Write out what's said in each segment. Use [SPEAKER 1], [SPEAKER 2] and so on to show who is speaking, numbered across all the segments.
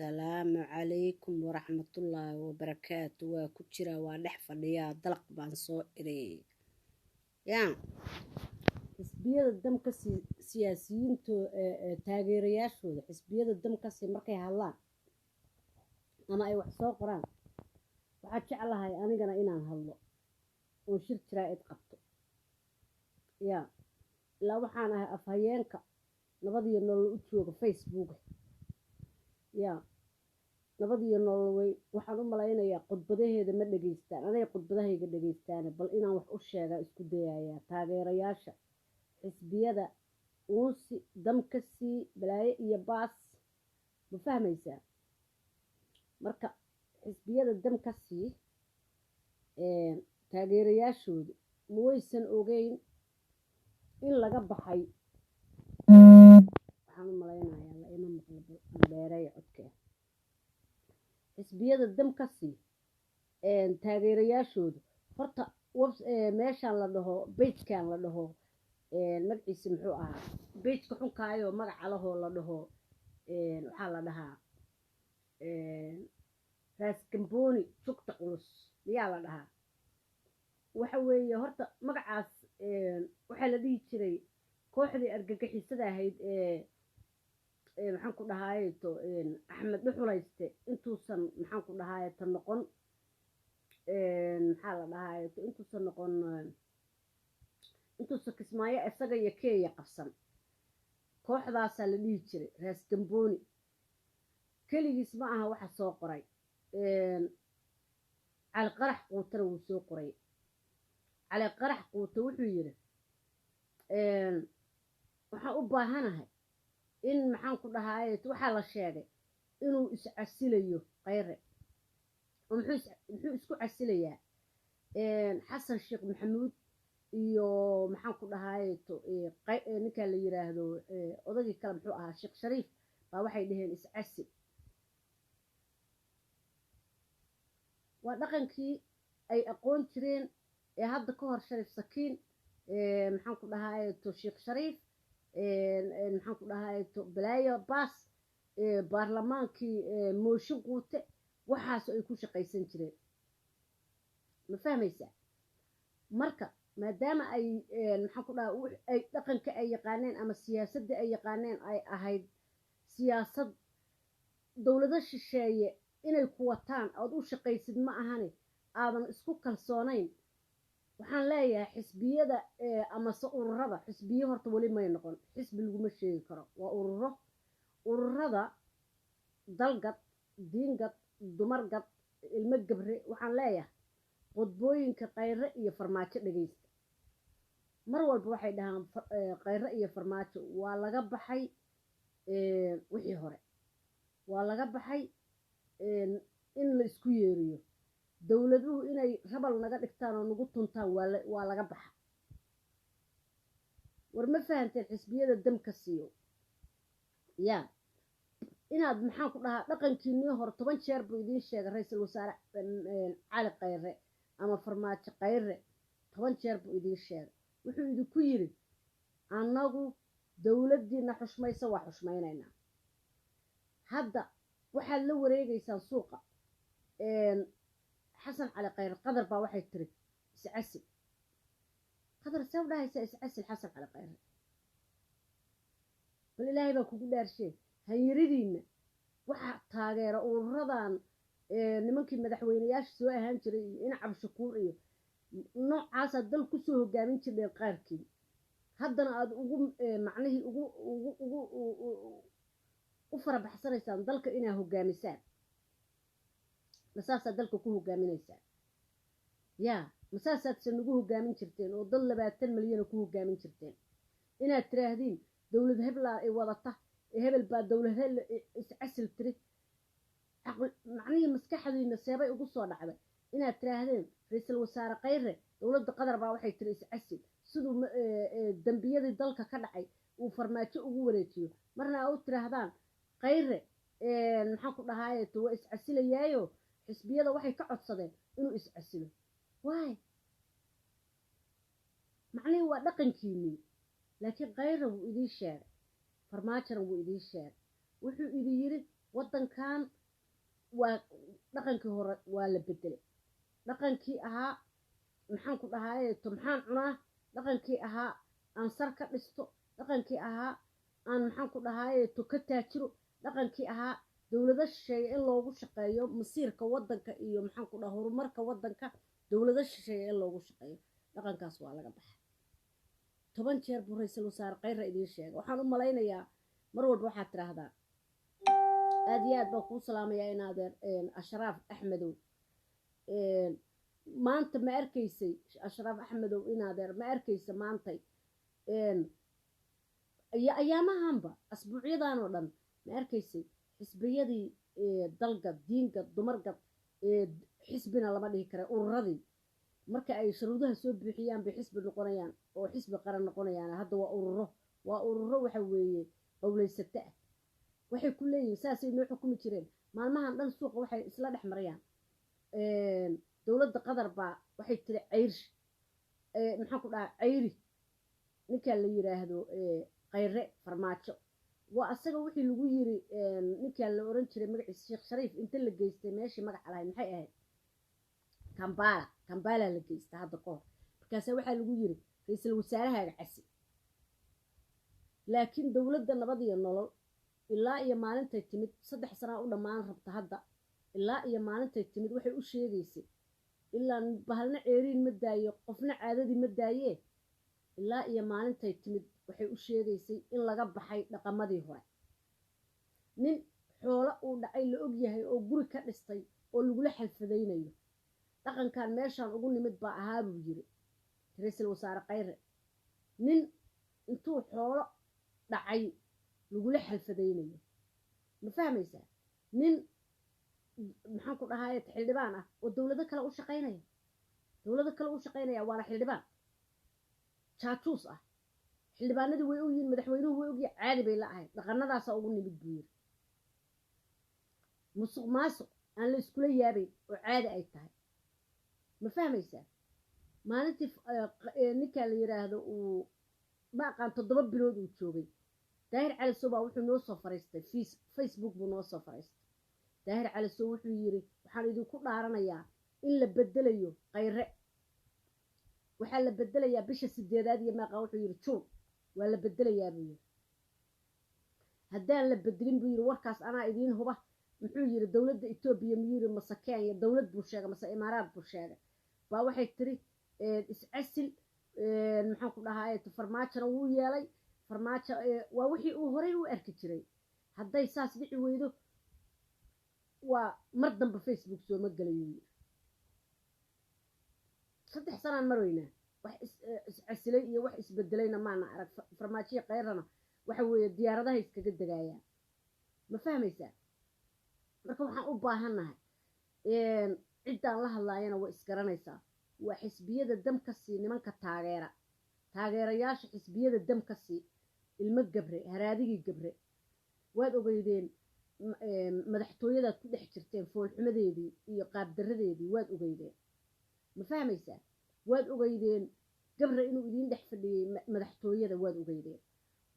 [SPEAKER 1] السلام عليكم ورحمة الله وبركاته وكتيرا ودح فضيا دلق بانصو إلي يعني حسبية الدم كسي سياسيين تاغيرياشو حسبية الدم كسي مركي هلا أما أي وحصو قران waxaad jeclahay anigana inaan hadlo oo shir jiraa'id qabto ya ilaa waxaan ahay afhayeenka nabadiyo nolol u jooga Facebook ya nabadiyo nolol way waxaan u malaynayaa khudbadaheeda ma dhageystaan aniga khudbadahayga dhageystaan bal inaan wax u sheega isku dayayaa taageerayaasha xisbiyada uusi damka sii balaaye iyo baas ma fahmaysaa marka xisbiyada damka sii taageerayaashooda ma waysan ogeyn in laga baxay waxaan u malaynayaa la ima maqlabo dheereeyo codkee xisbiyada damka sii taageerayaashooda horta meeshaan la dhaho page-kan la dhaho magaciisa muxuu ahaa page-ka xunkaayo magaca lahoo la dhaho waxaa la dhahaa raas gamboni jugta culus miyaa la dhahaa waxa weeye horta magacaas waxaa la dhihi jiray kooxdii argagixisada ahayd maxaan ku dhahaye to axmed dhuxulayste intuusan maxaan ku dhahaye ta noqon maxaa la dhahaye to intuusan noqon intuusan kismaayo isaga iyo keeya qabsan kooxdaasaa la dhihi jiray raas gamboni keligiis ma aha waxa soo qoray cali qarax quutana wuu soo qoray cali qarax quuta wuxuu yidhi waxaan u baahanahay in maxaan ku dhahaye waxaa la sheegay inuu iscasilayo Khayre oo muxuu isku casilayaa xasan sheekh maxamuud iyo maxaan ku dhahaye ninka la yiraahdo odagii kale muxuu ahaa sheekh shariif baa waxay dhaheen iscasil waa dhaqankii ay aqoon jireen ee hadda ka hor Shariif Sakiin maxaan ku dhahaye to sheekh shariif maxaan ku dhahaye to balaayo baas baarlamaankii mooshin quute waxaas ay ku shaqaysan jireen ma fahmaysaa marka maadaama ay maxaan ku dhahaye ay dhaqanka ay yaqaaneen ama siyaasadda ay yaqaaneen ay ahayd siyaasad dowlado shisheeye inay ku wataan ood u shaqaysid ma ahane aadan isku kalsoonayn waxaan leeyahay xisbiyada ama se ururada xisbiyo horta weli may noqon xisbi laguma sheegi karo waa ururada dalgad diingad dumargad ilmo gabre waxaan leeyahay qodbooyinka Khayre iyo farmaajo dhageysta mar walba waxay dhahaan Khayre iyo farmaajo waa laga baxay wixii hore waa laga baxay in la isku yeeriyo dawladuhu inay rabal naga dhigtaan oo nagu tuntaan waa laga baxa war ma fahanteen xisbiyada damka siiyo ya inaad maxaan ku dhahaa dhaqankiinii hore 10 jeer buu idiin sheegay ra'iisul wasaare cali Khayre ama farmaajo Khayre 10 jeer buu idiin sheegay wuxuu idinku yiri anagu dawladdiina xushmaysa waa xushmaynaynaa hadda waxaad la wareegaysaan suuqa xasan cali Khayre qadar baa waxay tiri iscasil qadar soo dhahaysa iscasil xasan cali Khayre bal ilaahay baa kugu dhaarshay hayridiina waxa taageera ururadan nimankii madaxweynayaasha soo ahaan jiray in cabshakuur iyo noocaas dal ku soo hogaamin jiray qaarkii haddana aad ugu macnihii ugu u farabaxsanaysaan dalka inaa hogaamisaan masaasaa dalka ku hogaaminaysaan yaa masaasaad nagu hogaamin jirteen oo dal 20 milyan ku hogaamin jirteen inaad tiraahdeen dawlad hebla ay wadata hebel baa dawlad iscasil tiri macnihii maskaxdiina seebay ugu soo dhacday inaad tiraahdeen ra'iisul wasaare Khayre dawladda qadar baa waxay tiri iscasil sidoo dambiyadii dalka ka dhacay uu farmaajo ugu wareejiyo marna ay u tiraahdaan Khayre maxaan ku dhahaye to waa iscasilayaayo xisbiyada waxay ka codsadeen inuu iscasilo waay macnihii waa dhaqankiinii laakiin Khayre wuu idin sheegay farmaajana wuu idin sheegay wuxuu idin yiri waddankan waa dhaqankii hore waa la bedelay dhaqankii ahaa maxaan ku dhahaye to maxaan cunaa dhaqankii ahaa aan sar ka dhisto dhaqankii ahaa aan maxaan ku dhahaye to ka taajiro dhaqankii ahaa dowlado shisheeye in loogu shaqeeyo masiirka waddanka iyo maxaan ku dhaha horumarka waddanka dowlado shisheeye in loogu shaqeeyo dhaqankaas waa laga baxay 10 jeer buu ra'iisul wasaare Khayre idiin sheegay waxaan u malaynayaa mar walba waxaad tiraahdaa aad iyo aad baan kuu salaamayaa in adeer Ashraaf Axmedow maanta ma arkaysay Ashraaf Axmedow in adeer ma arkaysa maantay ayaamahanba asbuucyadan oo dhan ma arkaysay xisbiyadii dalka diinka dumarka xisbina lama dhihi kara ururadii marka ay shuruudaha soo buuxiyaan bay xisbi noqonayaan oo xisbi qaran noqonayaan hadda waa ururo waxa weeye qowleysata waxay ku leeyihiin saasay noo xukumi jireen maalmahan dhan suuqa waxay isla dhex marayaan dowladda qatar baa waxay tiri cayrish maxaan ku dhahaa cayri ninka la yiraahdo Khayre farmaajo waa asaga wixii lagu yiri ninka la oran jiray magaciisa Sheekh Shariif inta la geystay meeshii magac lahayd maxay ahayd Kampala la geystay hadda qoor markaas waxa lagu yiri ra'iisul wasaaraha casi laakiin dowladda nabad iyo nolol ilaa iyo maalintay timid 3 sano u dhamaan rabta hadda ilaa iyo maalintay timid waxay u sheegaysay ilaa bahalna ceeriin ma daayo qofna caadadii ma daayee ilaa iyo maalintay timid waxay u sheegaysay in laga baxay dhaqamadii hore nin xoolo uu dhacay la og yahay oo guri ka dhistay oo lagu la xalfadeynayo dhaqankan meeshan ugu nimid baa ahaa buu yiri ra'iisul wasaare Khayre nin intuu xoolo dhacay lagu la xalfadeynayo ma fahmaysaa nin maxaan ku dhahaye xildhibaan ah oo dowlado kale u shaqeynaya waana xildhibaan jaajuus ah xildhibaanadii way u yihiin madaxweynuhu way ogyahay caadi bay la ahayd dhaqanadaasa ugu nimid buu yiri musuq maasuq aan la iskula yaabayn oo caadi ay tahay ma fahmaysaa maalintii ninka la yiraahdo uu ma aqaan 7 bilood uu joogay daahir cali soba wuxuu noo soo fariistay Facebook buu noo soo fariistay daahir cali soba wuxuu yiri waxaan idinku dhaaranayaa in la bedelayo Khayre waxa la bedelayaa bisha 8aad iyo maaqa wuxuu yiri Juun waa la bedelayaa buu yiri haddaan la bedelin buu yiri warkaas anaa idiin huba muxuu yiri dowladda Itoobiya ma yiri mase Kenya dowlad buu sheegay mase Imaaraad buu sheegay baa waxay tiri iscasil maxaan ku dhahaye farmaajo wuu yeelay farmaajo waa wixii uu horay u arki jiray hadday saas dhici weydo waa mar dambe Facebook soo ma galayo 3 sanaan marweynaa wax iscasilay iyo wax isbedelayna maana arag farmaajo Khayrana waxa weeye diyaaradaha iskaga dagaayaan ma fahmaysaa marka waxaan u baahanahay ciddaan la hadlaayana waa isgaranaysaa waa xisbiyada dam ka sii nimanka taageerayaasha xisbiyada dam ka sii ilmo gabre haraadigii gabre waad ogeydeen madaxtooyadaad ku dhex jirteen foolxumadeedii iyo qaabdaradeedii waad ogeydeen ma fahmaysaa waad ogeydeen gabre inuu idiin dhex fadhiyey madaxtooyada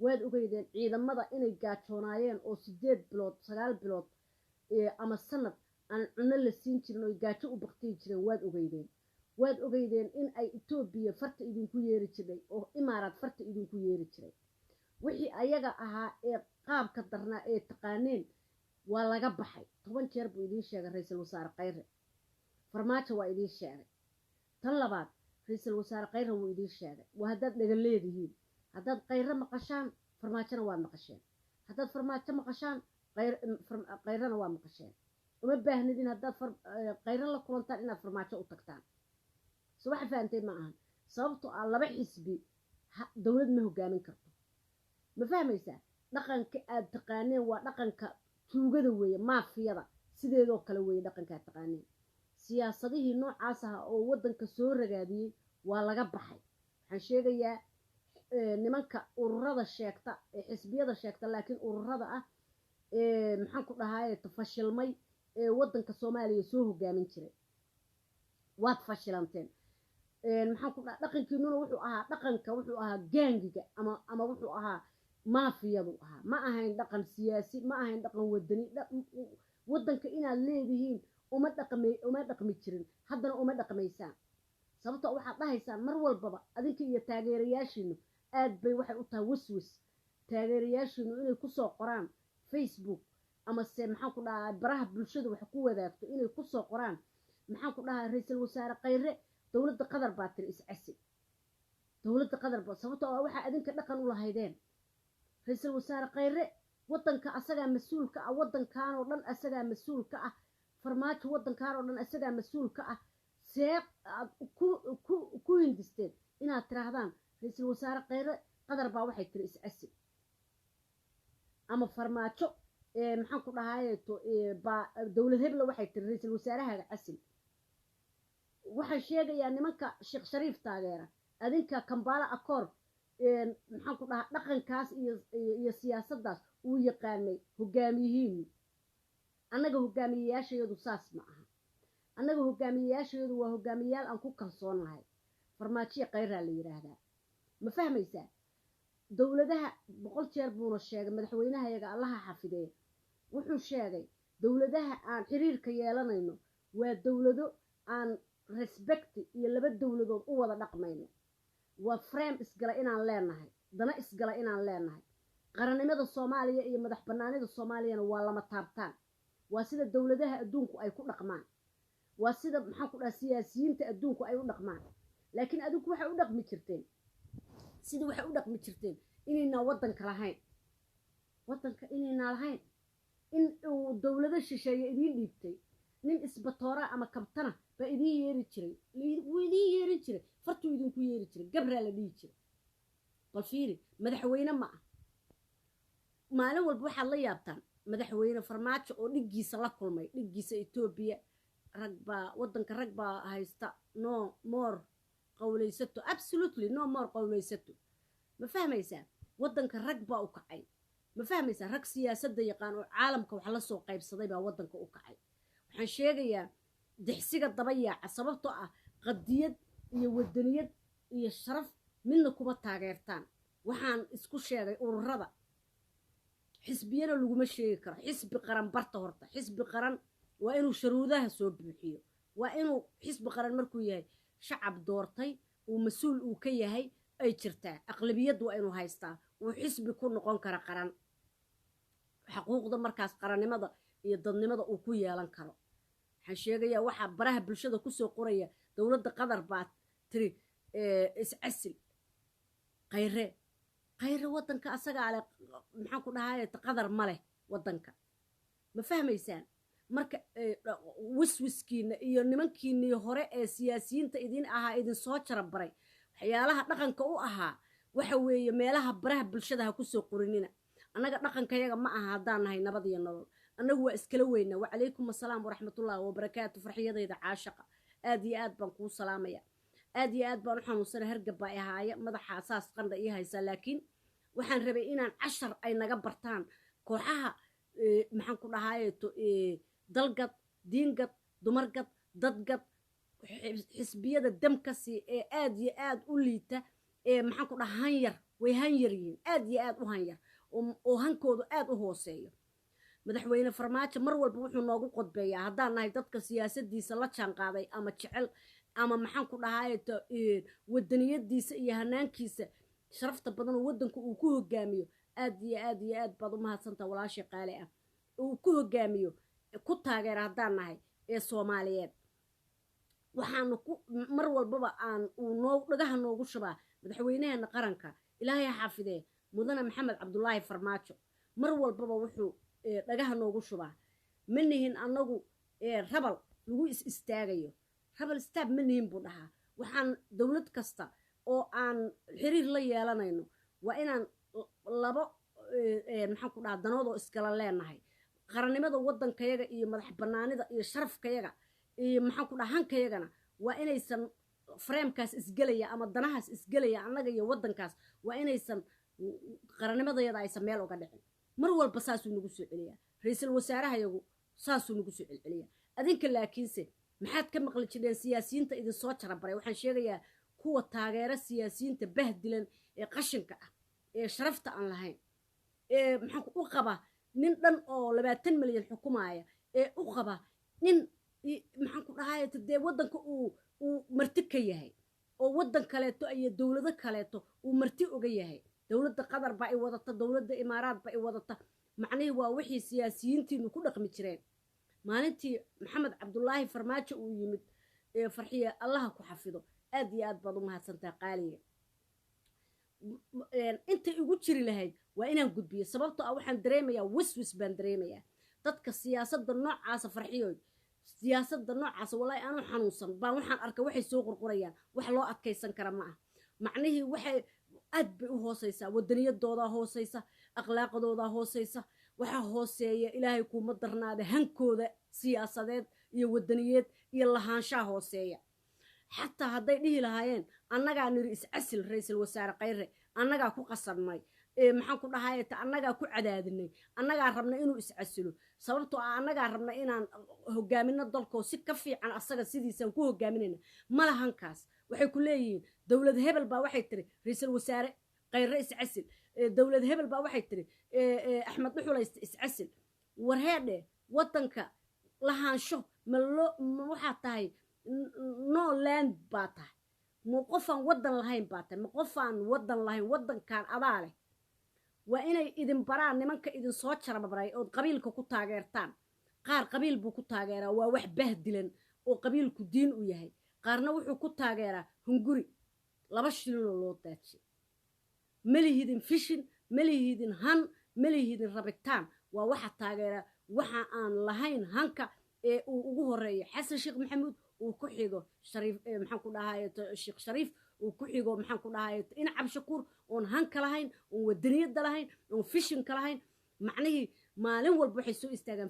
[SPEAKER 1] waad ogeydeen ciidamada inay gaajoonaayeen oo 8 bilood 9 bilood ama sanad aan cunno la siin jirin oo gaajo u baqtay jireen waad ogeydeen in ay Itoobiya farta idinku yeeri jiray oo Imaaraad farta idinku yeeri jiray wixii ayaga ahaa ee qaabka darnaa ee taqaaneen waa laga baxay 10 jeer buu idiin sheegay ra'iisul wasaare Khayre farmaajo waa idiin sheegay tan labaad ra'iisul wasaare Khayre wuu idiin sheegay waa haddaad dhaga leedihiin haddaad Khayre maqashaan farmaajona waad maqasheen haddaad farmaajo maqashaan Khayrana waa maqasheen uma baahnidin haddaad Khayre la kulantaan inaad farmaajo u tagtaan soo waxa fahamtay ma ahan sababtoo ah laba xisbi dowlad ma hogaamin karto ma fahmaysaa dhaqanka aad taqaaneen waa dhaqanka tuugada weeye maafiyada sideedoo kale weeye dhaqanka aad taqaaneen siyaasadihii noocaas ah oo waddanka soo ragaadiyey waa laga baxay waxaan sheegayaa nimanka ururada sheegta ee xisbiyada sheegta laakiin ururada ah maxaan ku dhahaye fashilmay ee waddanka Soomaaliya soo hogaamin jiray waad fashilanteen maxaan ku dhahaa dhaqankiinuna wuxuu ahaa gaangiga ama wuxuu ahaa maafiyadu ahaa ma ahayn dhaqan siyaasi ma ahayn dhaqan wadani waddanka inaad leedihiin uma dhaqmi jirin haddana uma dhaqmaysaan sababtoo waxaad dhahaysaan mar walbaba adinka iyo taageerayaashiinu aad bay waxay u tahay waswas taageerayaashiinu inay kusoo qoraan Facebook ama se maxaan ku dhahaa baraha bulshada wax ku wadaagto inay kusoo qoraan maxaan ku dhahaa ra'iisul wasaare Khayre dawladda Qatar baa tiri iscasi dawladda Qatar baa sababtoo waxa adinka dhaqan u lahaydeen ra'iisul wasaare Khayre waddanka asaga mas'uulka ah waddankan oo dhan asaga mas'uulka ah farmaajo waddankan oo dhan asaga mas'uulka ah seeq ku hindisteen inaad tiraahdaan ra'iisul wasaare Khayre Qatar baa waxay tiri iscasi ama farmaajo maxaan ku dhahaye dawlad hebla waxay tiri ra'iisul wasaaraha casil waxay sheegayaan nimanka Sheekh Shariif taageera adinka Kampala Accord maxaan ku dhahaa dhaqankaas iyo siyaasaddaas uu yaqaanay hogaamiyihiin annaga hogaamiyeyaashayadu saas ma aha annaga hogaamiyeyaashayadu waa hogaamiyayaal aan ku kalsoonahay farmaajo Khayre la yiraahdaa ma fahmaysaa dawladaha boqol jeer buuna sheegay madaxweynahayaga allaha xafidee wuxuu sheegay dawladaha aan xiriirka yeelanayno waa dawlado aan respect iyo laba dawladood u wada dhaqmayno waa frame isgala inaan leenahay dana isgala inaan leenahay qarannimada Soomaaliya iyo madax banaanida Soomaaliyana waa lama taabtaan waa sida dawladaha adduunku ay ku dhaqmaan waa sida maxaan ku dhahaa siyaasiyiinta adduunku ay u dhaqmaan laakiin adinku waxay u dhaqmi jirteen sidii waxay u dhaqmi jirteen inayna waddanka lahayn waddanka inayna lahayn in uu dawlado shisheeye idiin dhiibtay nin isbatoora ama kabtana ba idiin yeeri jiray wuu idiin yeeri jiray fartuu idinku yeeri jiray gabraa la dhihi jiray bal fiiri madaxweyne ma ah maalin walba waxaad la yaabtaan madaxweyne farmaajo oo dhiggiisa la kulmay dhiggiisa Ethiopia waddanka rag baa haysta no more qawlaysato absolutely no more qawlaysato ma fahmaysaa waddanka rag baa u kacay ma fahmaysaa rag siyaasadda yaqaan oo caalamka wax la soo qaybsaday baa waddanka u kacay waxaan sheegayaa dixsiga daba yaaca sababtoo ah qadiyad iyo wadaniyad iyo sharaf midna kuma taageertaan waxaan isku sheegay ururada xisbiyada laguma sheegi karo xisbi qaran barta horta xisbi qaran waa inuu sharuudaha soo buuxiyo waa inuu xisbi qaran markuu yahay shacab doortay uu mas'uul uu ka yahay ay jirtaa aqlabiyad waa inuu haystaa uu xisbi ku noqon kara qaran xuquuqda markaas qarannimada iyo dadnimada uu ku yeelan karo waxaan sheegayaa waxa baraha bulshada ku soo qoraya dawladda Qatar baa tiri iscasil Khayre waddanka asaga ale maxaan ku dhahaye Qatar ma leh waddanka ma fahmaysaan marka wiswiskiina iyo nimankiinii hore ee siyaasiyiinta idin ahaa idin soo jarabaray waxyaalaha dhaqanka u ahaa waxa weeye meelaha baraha bulshada ha ku soo qorinina annaga dhaqankayaga ma aha haddaan nahay nabad iyo nolol annagu waa iskala weynaa wacalaykum assalaam waraxmatullaahi wabarakaatu farxiyadayda caashaqa aad iyo aad baan kuu salaamaya aad iyo aad baan u xanuunsana hargab baa ahaaya madaxa asaas qandha ii haysa laakiin waxaan rabay inaan cashar ay naga bartaan kooxaha maxaan ku dhahaye dalgad diingad dumargad dadgad xisbiyada damkasi ee aad iyo aad u liita ee maxaan ku dhahaa hanyar way hanyar yihiin aad iyo aad u hanyar oo hankoodu aad u hooseeyo madaxweyne farmaajo mar walba wuxuu noogu qodbeeyaa haddaan nahay dadka siyaasadiisa la jaanqaaday ama jecel ama maxaan ku dhahaye wadaniyadiisa iyo hanaankiisa sharafta badan oo waddanka uu ku hogaamiyo aad iyo aad iyo aad baad u mahadsantaha walaashay qaali ah uu ku hogaamiyo ku taageera haddaan nahay ee Soomaaliyeed waxaanu mar walbaba aan uu dhagaha noogu shubaa madaxweynaheena qaranka ilaahay xafidee mudane maxamed cabdullaahi farmaajo mar walbaba wuxuu dhagaha noogu shubaa manihin annagu rabal lagu istaagayo rabal istaab manihin buu dhahaa waxaan dawlad kasta oo aan xiriir la yeelanayno waa inaan labo maxaan ku dhahaa danood oo iskala leenahay qarannimada waddankayaga iyo madax banaanida iyo sharafkayaga iyo maxaan ku dhahaa hankayagana waa inaysan framekaas isgelaya ama danahaas isgelaya annaga iyo waddankaas waa inaysan qarannimadayada aysan meel uga dhicin mar walba saasuu nagu soo celiyaa ra'iisul wasaarahayagu saasuu nagu soo celceliyaa adinka laakiinse maxaad ka maqli jireen siyaasiyiinta idin soo jarabaray waxaan sheegayaa kuwa taageera siyaasiyiinta bahdilan ee qashinka ah ee sharafta aan lahayn maxaan u qaba nin dhan oo 20 milyan xukumaaya u qaba nin maxaan ku dhahay dee waddanka uu marti ka yahay oo waddan kaleeto iyo dowlado kaleeto uu marti uga yahay dowladda qatar baa ay wadata dowladda imaaraad baa ay wadata macnihii waa wixii siyaasiyiintiinu ku dhaqmi jireen maalintii maxamed cabdullaahi farmaajo uu yimid farxiya allaha ku xafido aad iyo aad baad u mahadsantaa qaaliga inta igu jiri lahayd waa inaan gudbiyo sababtoo ah waxaan dareemayaa wiswis baan dareemayaa dadka siyaasadda noocaasa farxiyoy siyaasadda noocaasa wallaahi aanu xanuunsan baan waxaan arkay waxay soo qurqurayaan wax loo adkaysan kara ma ah macnihii waxay aad bay u hoosaysaa waddaniyadoodaa hoosaysa akhlaaqdoodaa hoosaysa waxaa hooseeya ilaahay kuuma darnaada hankooda siyaasadeed iyo waddaniyeed iyo lahaanshaha hooseeya xataa hadday dhihi lahaayeen annagaa niri iscasil ra-iisul wasaare khayre annagaa ku qasabnay maxaan ku dhahay annagaa ku cadaadinay annagaa rabna inuu iscasilo sababtoo ah annagaa rabna inaan hogaamino dalkoo si ka fiican asaga sidiisaan ku hogaaminayna malahankaas waxay ku leeyihiin dowlad hebel baa waxay tiri ra-iisul wasaare khayre iscasil dowlad hebel baa waxay tiri axmed dhuxulayste iscasil warheedhe waddanka lahaansho ma waxaa tahay no land baa tahay ma qofaan waddan lahayn baa tahay ma qofaan waddan lahayn waddankan adaa leh waa inay idin baraan nimanka idin soo jarabaray ood qabiilka ku taageertaan qaar qabiil buu ku taageeraa waa wax bahdilan oo qabiilku diin u yahay qaarna wuxuu ku taageeraa hunguri 2 shilinoo loo daajiy malihidin fishin malihidin han malihidin rabitaan waa waxa taageera waxa aan lahayn hanka ee uu ugu horeeyo xasan sheekh maxamuud uu ku xigo shariif maxaan ku dhahay sheekh shariif uu ku xigo maxaan ku dhahay in cabshakuur oon hanka lahayn oon wadaniyada lahayn oon fishinka lahayn macnihii maalin walba waxay soo istaagaan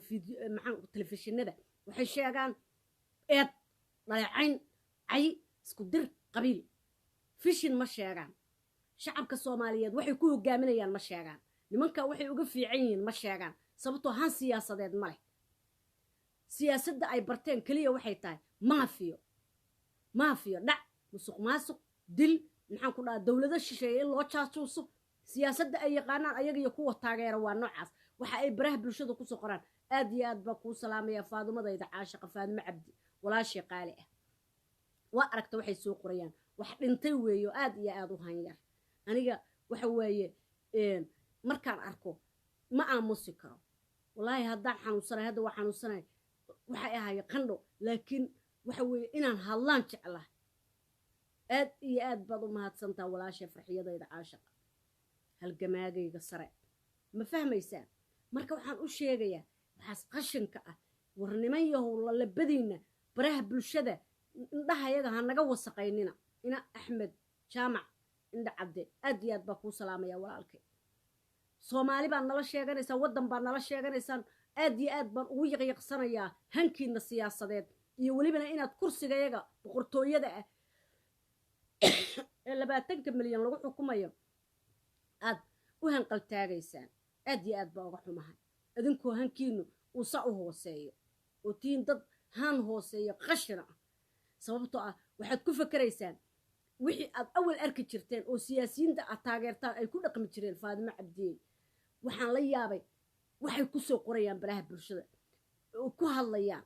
[SPEAKER 1] maxaan telefishinada waxay sheegaan eed dhaleecayn cay isku dir qabiil fishin ma sheegaan shacabka Soomaaliyeed waxay ku hogaaminayaan ma sheegaan nimanka waxay uga fiican yihiin ma sheegaan sababtoo han siyaasadeed ma leh siyaasadda ay barteen kaliya waxay tahay maafiyo dhac musuqmaasuq dil maxaan ku dhahaa dowlado shisheeye in loo jaasuuso siyaasadda ay yaqaanaan ayaga iyo kuwa taageera waa noocaas waxa ay baraha bulshada ku soo qoraan aad iyo aad baa kuu salaamaya faadumadayda caashiqa faadimo cabdi walaashii qaali ah waa aragta waxay soo qorayaan wax dhintay weeyo aad iyo aad u hanyar aniga waxa weeye markaan arko ma aamusi karo wallaahi haddaan xanuunsanay hadda waa xanuunsanay waxay ahaayeen qandho laakiin waxa weeye inaan hadlaan jeclahay aad iyo aad baad u mahadsantaa walaashay farxiyadayda caashiqa halgamaagayga sare ma fahmaysaan marka waxaan u sheegayaa waxaas qashinka ah war niman yahow lalabadiina baraha bulshada indhahayaga ha naga wasaqaynina ina axmed jaamac indha cadde aad iyo aad baa kuu salaamaya walaalkay soomaali baan nala sheeganaysaa waddan baan nala sheeganaysaan aad iyo aad baan ugu yaqyaqsanayaa hankiina siyaasadeed iyo welibana inaad kursigayaga boqortooyada ah ee 20 milyan lagu xukumayo aad u hanqaltaagaysaan aad iyo aad baa uga xumahay idinkoo hankiinu uu sa u hooseeyo oo tiin dad han hooseeyo qashina ah sababtoo ah waxaad ku fakaraysaan wixii aad awal arki jirteen oo siyaasiyiinta aad taageertaan ay ku dhaqmi jireen faadimo cabdiye waxaan la yaabay waxay ku soo qorayaan baraha bulshada oo ku hadlayaan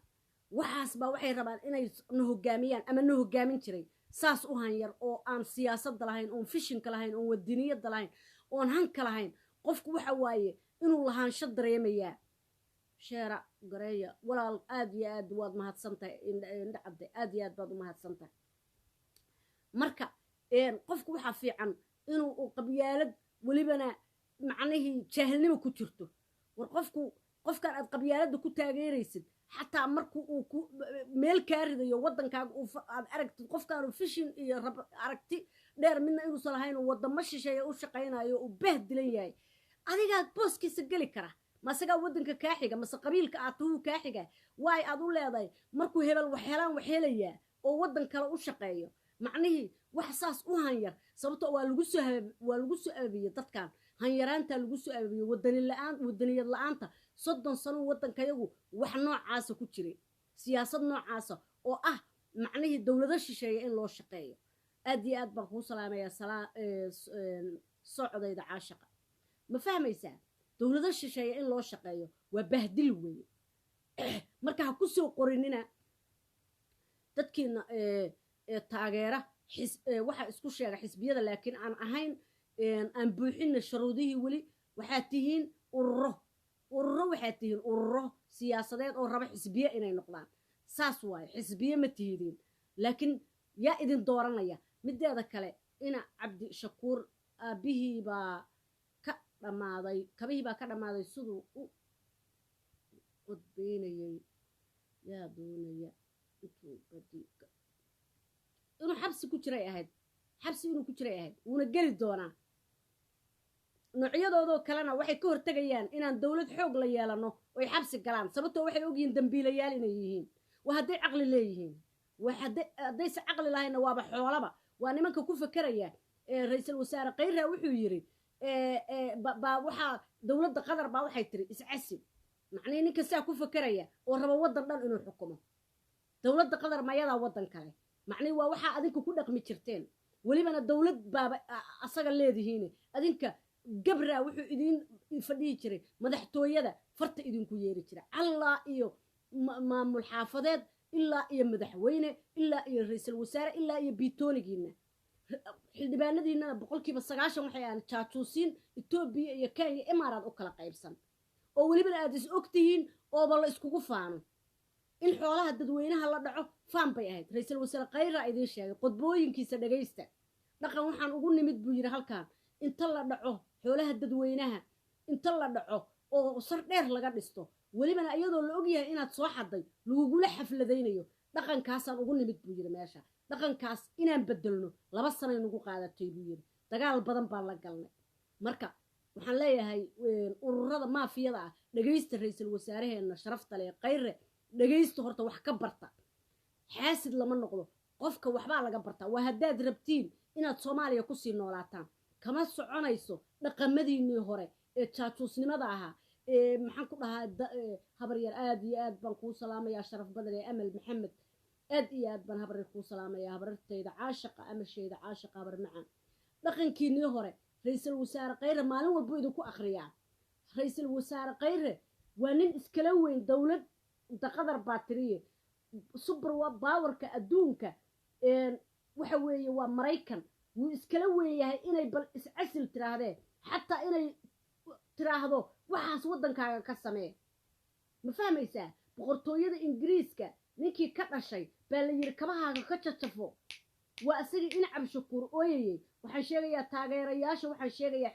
[SPEAKER 1] waxaas baa waxay rabaan inay na hogaamiyaan ama na hogaamin jiray saas u hanyar oo aan siyaasadda lahayn oon fishinka lahayn oon wadaniyadda lahayn oon hanka lahayn qofku waxa waaye inuu lahaansho dareemayaa sheera gareeya walaal aad iyo aad waad mahadsantahay indha cadde aad iyo aad baad u mahadsantahay marka qofku waxaa fiican inuu qabyaalad welibana macnihii jaahilnimo ku jirto war qofkan aad qabyaaladda ku taageeraysid xataa markuu uu meel kaa ridayo waddankaaga aad aragtid qofkaanu fishin iyo aragti dheer midna inuusan lahayn oo waddamo shisheeya u shaqaynayo uu bahdilan yahay adigaad booskiisa geli kara masagaa waddanka kaa xiga mase qabiilka aad tuhuu kaa xiga waay aad u leedahay markuu hebel wax helaan wax helayaa oo waddan kale u shaqeeyo macnihii wax saas u hanyar sababtoo waa lagu soo aabiyey dadkan hanyaraanta lagu soo aabiyey wadaniyad la'aanta 30 sano waddankayagu wax noocaasa ku jiray siyaasad noocaasa oo ah macnihii dowlado shisheeya in loo shaqeeyo aad iyo aad baan kuu salaamayaa socodayda caashiqa ma fahmaysaa dowlado shisheeye in loo shaqeeyo waa bahdil weeye marka ha ku soo qorinina dadkiina taageera waxa isku sheega xisbiyada laakiin aan ahayn aan buuxinna sharuudihii weli waxaad tihiin ururo waxaad tihiin ururo siyaasadeed oo raba xisbiye inay noqdaan saas waaye xisbiye ma tihidiin laakiin yaa idin dooranaya mideeda kale ina cabdi shakuur aabihii baa ka dhamaaday kabihii baa ka dhamaaday siduu u qodbeynayay yaa doonaya inuu xabsi ku jiray ahayd wuuna geli doonaa noocyadoodo kalena waxay ka hortagayaan inaan dawlad xoog la yeelano oy xabsi galaan sababtoo waxay ogyihiin dambiilayaal inay yihiin waa hadday caqli leeyihiin haddayse caqli lahayna waaba xoolaba waa nimanka ku fakeraya ra-iisul wasaare khayra wuxuu yiri waxaa dawladda qatar baa waxay tiri iscasib macnii ninka saa ku fakeraya oo raba waddan dhan inuu xukumo dawladda qatar mayadaa waddan kale macnii waa waxaa adinka ku dhaqmi jirteen welibana dawlad baaba asaga leedihiin adinka gabraa wuxuu idin fadhihi jiray madaxtooyada farta idinku yeeri jira allah iyo maamul xaafadeed ilaa iyo madaxweyne ilaa iyo ra-iisul wasaare ilaa iyo biitoonigiina xildhibaanadiinana 90% waxay aan jaajuusiin Itoobiya iyo Kenya imaaraad u kala qaybsan oo welibana aad is ogtihiin oo bal iskugu faano in xoolaha dadweynaha la dhaco faan bay ahayd ra-iisul wasaare khayra idin sheegay qodbooyinkiisa dhageysta dhaqan waxaan ugu nimid buu yiri halkaan inta la dhaco xoolaha dadweynaha inta la dhaco oo sar dheer laga dhisto welibana iyadoo la ogyahay inaad soo xaday lagugula xafladaynayo dhaqankaasaan ugu nimid buu yiri meesha dhaqankaas inaan bedelno 2 sano nagu qaadatay buu yiri dagaal badan baa la galnay marka waxaan leeyahay ururada maafiyada ah dhageysta ra-iisul wasaareheena sharafta leh khayre dhageysta horta wax ka barta xaasid lama noqdo qofka waxbaa laga barta waa haddaad rabtiin inaad Soomaaliya ku sii noolaataan kama soconayso dhaqamadiinii hore ee jaajuusnimada ahaa maxaan ku dhahaa habar yar aad iyo aad baan kuu salaamayaa sharaf badan ee amal maxamed aad iyo aad baan habar kuu salaamayaa habartayda caashiqa amasheeda caashiqa habar macaan dhaqankiinii hore ra-iisul wasaare khayre maalin walba idinku akhriyaa ra-iisul wasaare khayre waa nin iskala weyn dawlad qatar baatriye super powerka adduunka waxa weeye waa Mareykan wuu iskala weeyahay inay bal iscasil tiraahdeen xataa inay tiraahdo waxaas waddankaaga ka samee ma fahmaysaa boqortooyada ingiriiska ninkii ka dhashay baa la yiri kabahaaga ka jajafo waa asagii in cabshakuur ooyayay waxaan sheegayaa taageerayaasha waxaan sheegayaa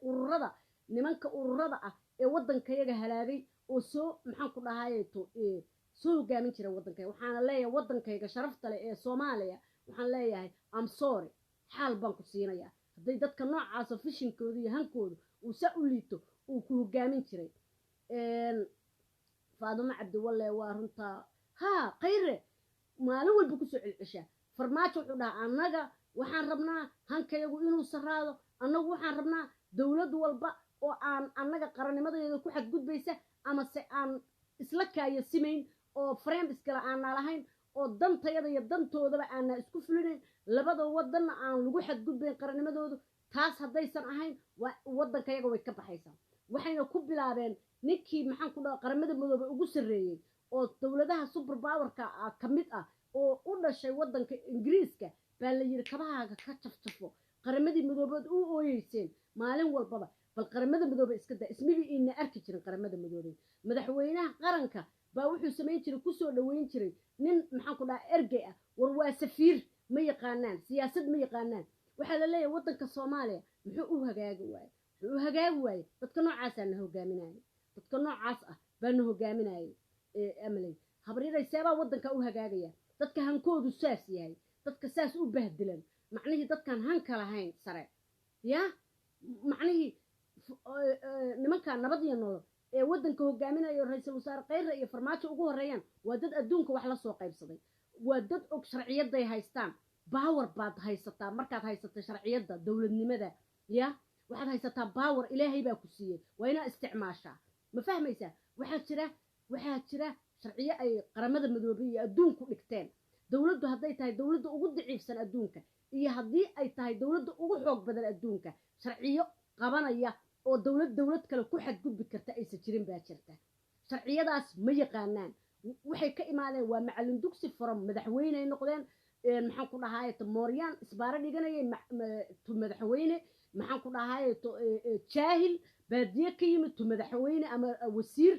[SPEAKER 1] ururada nimanka ururada ah ee waddankayaga halaagay oo soo maxaan ku dhahaayay soo hogaamin jiray waddankayga waxaana leeyahay waddankayga sharafta leh ee Soomaaliya waxaan leeyahay I'm sorry xaal baan ku siinayaa hadday dadka noocaas fishinkooda iyo hankooda uu saa u liito uu ku hogaamin jiray Faaduma Cabdi Walle waa runta khayre maalin walba ku soo celceshaa farmaajo wuxuu dhahaa annaga waxaan rabnaa hankayagu inuu saraado annagu waxaan rabnaa dawlad walba oo aan annaga qarannimadeeda ku xadgudbaysa ama se aan isla kaaya simayn oo frame iskala aan lahayn oo dantayada iyo dantoodaba aan isku fulinayn labada wadanna aan lagu xadgudbayn qarannimadoodu taas haddaysan ahayn waddankayaga way ka baxaysaa waxayna ku bilaabeen ninkii maxaan ku dhahaa qaramada midoobe ugu sareeyay oo dawladaha super powerka ka mid ah oo u dhashay waddanka ingiriiska baa la yiri kabahaaga ka jafjafo qaramadii midoobeed u ooyeyseen maalin walbaba bal qaramada midoobe iska daa ismidii ina arki jirin qaramada midoobe madaxweynaha qaranka baa wuxuu sameyn jiray ku soo dhaweyn jiray nin maxaan ku dhahaa ergey ah war waa safiir ma yaqaanaan siyaasad ma yaqaanaan waxa la leeyahay waddanka Soomaaliya muxuu u hagaagi waayay dadka noocaas ah na hogaaminayay dadka noocaas ah baa na hogaaminayay amalay habriiray seeba waddanka u hagaagaya dadka hankoodu saas yahay dadka saas u bahdilan macnihii dadkan hanka lahayn sare ya macnihii nimanka nabad iyo nolol ee waddanka hogaaminayo ra-iisul wasaare khayre iyo farmaajo ugu horeeyaan waa dad adduunka wax la soo qaybsaday waa dad og sharciyaday haystaan power baad haysataa markaad haysato sharciyada dawladnimada ya waxaad haysataa power ilaahay baa ku siiyay waa inaad isticmaashaa ma fahmaysaa waxaa jira sharciyo ay qaramada midoobe iyo adduunku dhigteen dawladdu hadday tahay dawladda ugu daciifsan adduunka iyo haddii ay tahay dawladda ugu xoog badan adduunka sharciyo qabanaya oo dowlad kale ku xadgudbi karta aysan jirin baa jirta sharciyadaas ma yaqaanaan waxay ka imaadeen waa macallin dugsi furan madaxweyney noqdeen maxaan ku dhahaye mooryaan isbaaro dhiganayay madaxweyne maxaan ku dhahaye jaahil baadiye ka yimid madaxweyne ama wasiir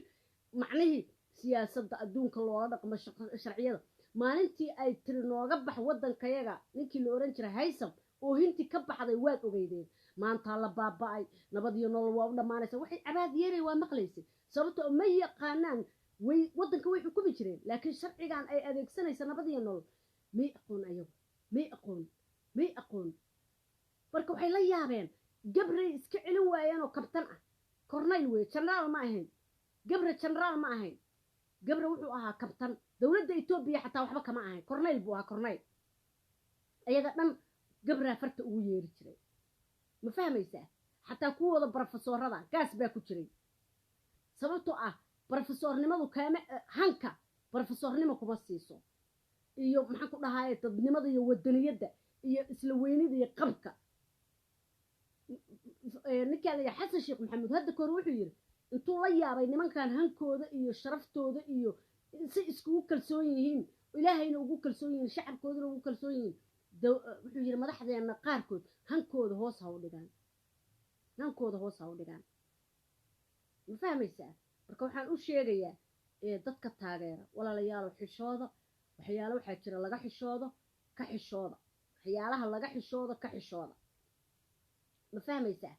[SPEAKER 1] macnihii siyaasadda adduunka loola dhaqmo sharciyada maalintii ay tiri nooga bax waddankayaga ninkii la oran jiray haysam oo hinti ka baxday waad ogeydeen maanta la baaba'ay nabad iyo nolol waa u dhammaanaysa waxay cabaad yeelay waa maqlaysay sababtoo ma yaqaanaan waddanka way xukumi jireen laakiin sharcigan ay adeegsanaysa nabad iyo nolol may aqoon ayagu may aqoon marka waxay la yaabeen gabray iska celin waayeen oo kabtan ah kornayl wey jenaraal ma ahayn gabre jenaraal ma ahayn gabre wuxuu ahaa kabtan dowladda Itoobiya xataa waxba kama ahayn kornayl buu ahaa kornayl ayaga dhan gabraa farta ugu yeeri jiray ma fahmaysaa xataa kuwooda barofesoorada gaas baa ku jiray sababtoo ah barofesoornimadu kaama hanka barofesoornimo kuma siiso iyo maxaan ku dhahaye dadnimada iyo wadaniyadda iyo isla weynida iyo qabka ninkaan la xasan sheekh maxamuud hadda koor wuxuu yiri intuu la yaabay nimankan hankooda iyo sharaftooda iyo si iskugu kalsoon yihiin ilaahayna ugu kalsoon yihiin shacabkoodana ugu kalsoon yihiin wuxuu yiri madaxdeena qaarkood hankooda hoos ha u dhigaan ma fahmaysaa marka waxaan u sheegayaa dadka taageera walaalayaal xishooda waxyaalo waxaa jira laga xishoodo ka xishooda waxyaalaha laga xishoodo ka xishooda ma fahmaysaa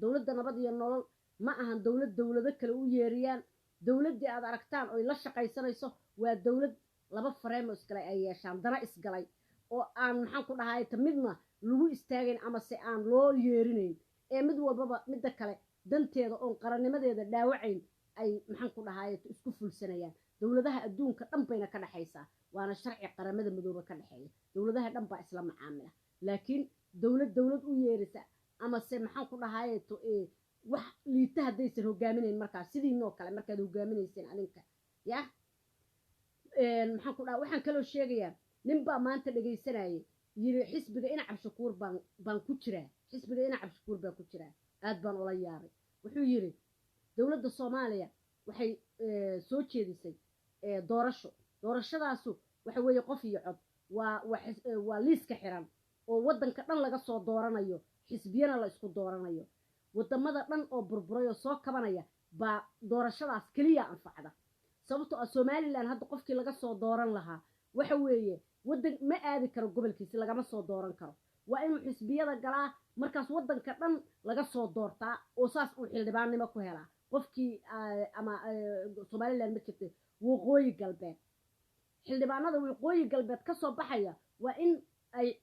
[SPEAKER 1] dowladda nabad iyo nolol ma ahan dowlado kale u yeeriyaan dowladdii aad aragtaan oo la shaqaysanayso waa dowlad laba fareemo isgalay ay yeeshaan dana isgalay oo aan maxaan ku dhahaye midna lagu istaagayn ama se aan loo yeerinayn ee mid walbaba midda kale danteeda oon qarannimadeeda dhaawacayn ay maxaan ku dhahaye isku fulsanayaan dowladaha adduunka dhan bayna ka dhaxaysaa waana sharci qaramada midooba ka dhaxeeya dowladaha dhan baa isla macaamila laakiin dowlad u yeerisa ama se maxaan ku dhahaye wax liita haddaysan hogaaminayn markaas sidiinoo kale markaad hogaaminayseen adinka ya maxaan ku dhaha waxaan kaloo sheegayaa nin baa maanta dhegaysanayay yiri xisbiga ina cabshakuur baan ku jiraa xisbiga ina cabshakuur baan ku jiraa aad baan ula yaabay wuxuu yiri dowladda Soomaaliya waxay soo jeedisay doorashadaasu waxa weeye qof iyo cod waa liiska xiran oo waddanka dhan laga soo dooranayo xisbiyana la isku dooranayo wadamada dhan oo burburay oo soo kabanaya baa doorashadaas kaliya anfacda sababtoo ah Somaliland hadda qofkii laga soo dooran lahaa waxa weeye waddan ma aadi karo gobolkiisa lagama soo dooran karo waa inuu xisbiyada galaa markaas waddanka dhan laga soo doortaa oo saas uu xildhibaannimo ku helaa qofkii ama Somaliland ma jirtay waqooyi galbeed xildhibaanada waqooyi galbeed ka soo baxaya waa in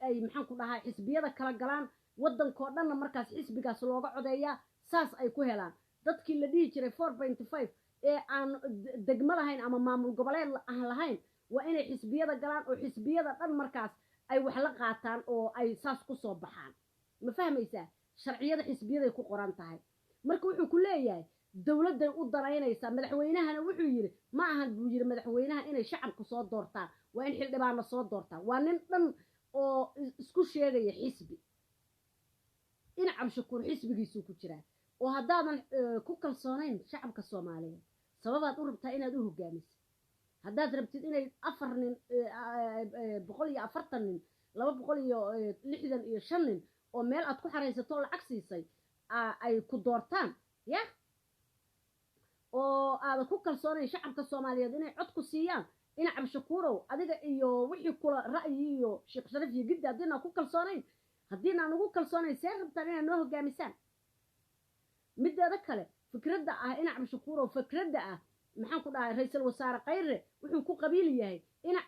[SPEAKER 1] ay maxaan ku dhahaa xisbiyada kala galaan waddankoo dhanna markaas xisbigaas looga codeeyaa saas ay ku helaan dadkii la dhihi jiray 4.5 ee aan degmo lahayn ama maamul goboleed aan lahayn waa inay xisbiyada galaan oo xisbiyada dhan markaas ay wax la qaataan oo ay saas ku soo baxaan ma fahmaysaa sharciyada xisbiyaday ku qoran tahay marka wuxuu ku leeyahay dowladday u daraynaysaa madaxweynahana wuxuu yiri ma ahan buu yiri madaxweynaha inay shacabku soo doortaan waa in xildhibaano soo doortaan waa nin dhan oo isku sheegaya xisbi ina cabshakuur xisbigiisu ku jiraa oo haddaadan ku kalsoonayn shacabka Soomaaliyeed sababaad u rabtaa inaad u hogaamiso haddaad rabtid inay 4 nin 140 nin 265 nin oo meel aad ku xareysato lacag siisay ay ku doortaan ya oo aad ku kalsoonayn shacabka Soomaaliyeed inay cod ku siiyaan ina cabshakuurow adiga iyo wixii kula ra'yi iyo Sheekh Sharaf iyo gidda hadina ku kalsoonayn hadina ugu kalsoonayn see rabtaan inaad noo hogaamisaan mideeda kale fikradda ah ina cabshakuurow fikradda ah maxaan ku dhahay ra'iisul wasaare Khayre wuxuu ku qabiil yahay ina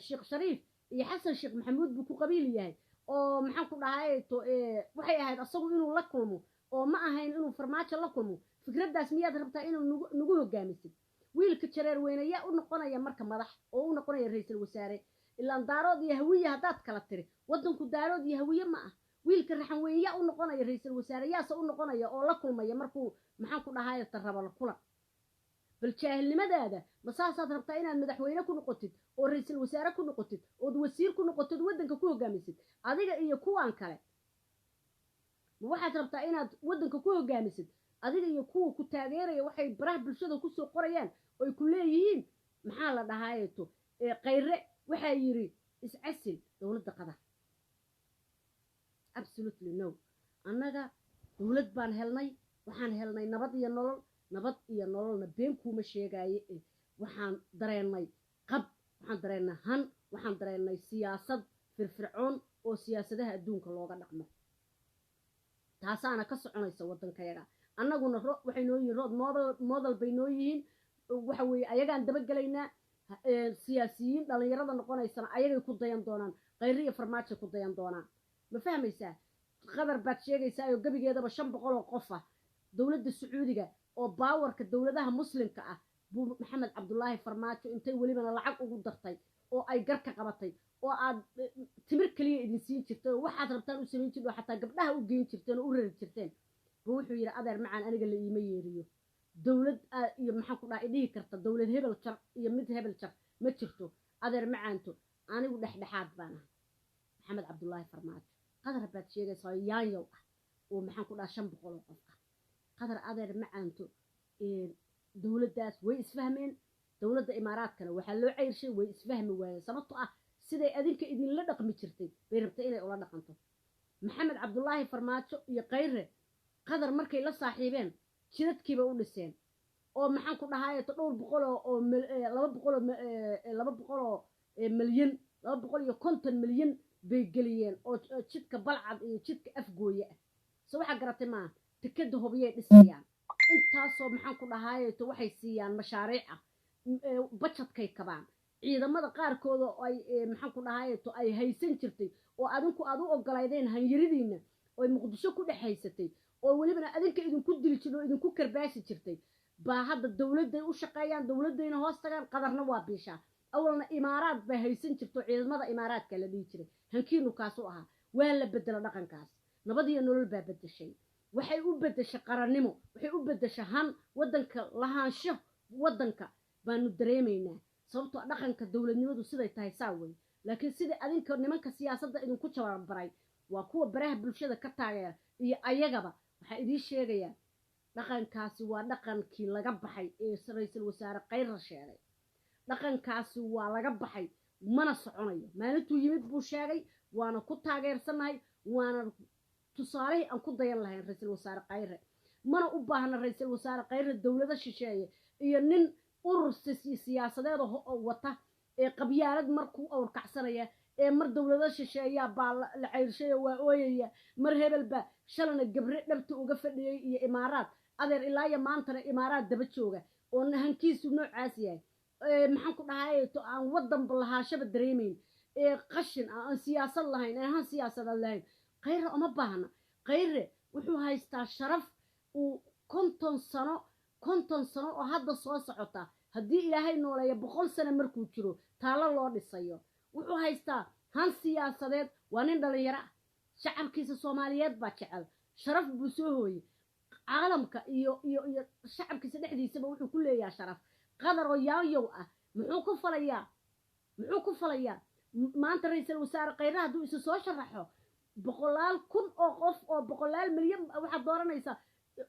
[SPEAKER 1] Sheekh Sharif iyo Xasan Sheekh Maxamuud buu ku qabiil yahay oo maxaan ku dhahay waxay ahayd asagu inuu la kulmo oo ma ahayn inuu farmaajo la kulmo fikraddaas miyaad rabtaa inuu nagu hogaamisid wiilka jareer weynayaa u noqonaya marka madax oo u noqonaya ra'iisul wasaare ilaan daarood iyo hawiye haddaad kala tiri waddanku daarood iyo hawiye ma ah wiilka raxan weynayaa u noqonaya ra'iisul wasaare yaasa u noqonaya oo la kulmaya markuu maxaan ku dhahay tarraba la kulan bal jaahilnimadaada ma saasaad rabtaa inaad madaxweyne ku noqotid oo ra'iisul wasaare ku noqotid oo wasiir ku noqotid waddanka ku hogaamisid adiga iyo kuwan kale ma waxaad rabtaa inaad waddanka ku hogaamisid adiga iyo kuwa ku taageeraya waxay baraha bulshada ku soo qorayaan oo ku leeyihiin maxaa la dhahaayeeto qayre waxa yiri iscasil dawladda qadar absolutely no annaga dawlad baan helnay waxaan helnay nabad iyo nololna been kuma sheegaaye waxaan dareennay qab waxaan dareennay han waxaan dareennay siyaasad firfircoon oo siyaasadaha adduunka looga dhaqmo taasaana ka soconaysa waddankayaga annaguna waxay noo yihiin rood model bay noo yihiin waxa weeye ayagaan dabagelaynaa siyaasiyiin dhalinyarada noqonaysana ayagay ku dayan doonaan qayri iyo farmaajo ku dayan doonaan ma fahmaysaa qadar baad sheegaysaa oo gabigeedaba 500 oo qof ah dawladda sacuudiga oo baawarka dawladaha muslimka ah buu maxamed cabdullaahi farmaajo intay welibana lacag ugu dartay oo ay garka qabatay oo aad timir kaliya idin siin jirtay oo waxaad rabtaan u samayn jirtay oo xataa gabdhaha u geyn jirteen oo u rari jirteen buu wuxuu yiri adeer macaan aniga la iima yeeriyo dawlad iyo maxaan ku dhahay dhihi karta dawlad hebel jar iyo mid hebel jar ma jirto adeer macaanto anigu dhexdhexaad baan ahay maxamed cabdullaahi farmaajo qadar baad sheegaysaa yaanyow ah oo maxaan ku dhahay 500 oo qof ah qadar adeer macaanto dawladdaas way isfahmeen dawladda imaaraadkana waxaa loo ceyrshay way isfahmi waayeen sababtoo ah siday adinka idinla dhaqmi jirtay bay rabtay inay ula dhaqanto maxamed cabdullaahi farmaajo iyo qayre qadar markay la saaxiibeen jidadkiiba u dhiseen oo maxaan ku dhahay dhowr boqol oo 200 milyan 250 milyan bay geliyeen oo jidka balcad iyo jidka afgooye ah soo waxa garatay ma tikada hobiyay dhisayaan intaasoo maxaan ku dhahay waxay siiyaan mashaariic ah budgetkay kabaan ciidamada qaarkood oo ay maxaan ku dhahay ay haysan jirtay oo adinku aad u ogolaydeen hanyiridiina oo muqdisho ku dhaxaysatay oo welibana adinka idinku dili jiray oo idinku karbaashi jirtay baa hadda dawladday u shaqeeyaan dawladayna hoos tagaan qadarna waa biishaa awalna imaaraad bay haysan jirto ciidamada imaaraadka la dhigi jiray hankiinu kaas u ahaa waa la bedelo dhaqankaas nabad iyo nolol baa bedeshay waxay u bedeshay qarannimo waxay u bedeshay han waddanka lahaansho waddanka baanu dareemaynaa sababtoo dhaqanka dawladnimadu siday tahay saa weyn laakiin sida adinka nimanka siyaasadda idinku jawaabbaray waa kuwa baraha bulshada ka taageera iyo ayagaba waxaa idin sheegaya dhaqankaasi waa dhaqankii laga baxay ee ra'iisul wasaare qayre sheegay dhaqankaasi waa laga baxay mana soconayo maalintuu yimid buu sheegay waana ku taageersanahay waana tusaale aan ku dayan lahayn ra'iisul wasaare qayre mana u baahna ra'iisul wasaare qayre dawladda shisheeye iyo nin urur siyaasadeed oo wata ee qabyaalad markuu awrkacsanaya ee mar dawladda shisheeya baa la ceyrshay waa ooyaya mar hebelba shalana gabre dhabta uga fadhiyay iyo imaaraad adeer ilaa iyo maantana imaaraad daba jooga oo hankiisu noocaas yahay maxaan ku dhahay aan waddan lahaashaba dareemayn qashin aan siyaasad lahayn aan siyaasad lahayn qayre uma baahna qayre wuxuu haystaa sharaf uu 50 sano oo hadda soo socota haddii ilaahay nooleeyo 100 sano markuu jiro taalo loo dhisayo wuxuu haystaa han siyaasadeed waa nin dhalinyaro ah shacabkiisa Soomaaliyeed baa jecel sharaf buu soo hooyay caalamka iyo shacabkiisa dhexdiisaba wuxuu ku leeyahay sharaf qadar oo yaanyow ah muxuu ku falayaa maanta ra'iisul wasaare qayre hadduu isu soo sharaxo 100,000 oo qof oo 100 milyan waxaad dooranaysaa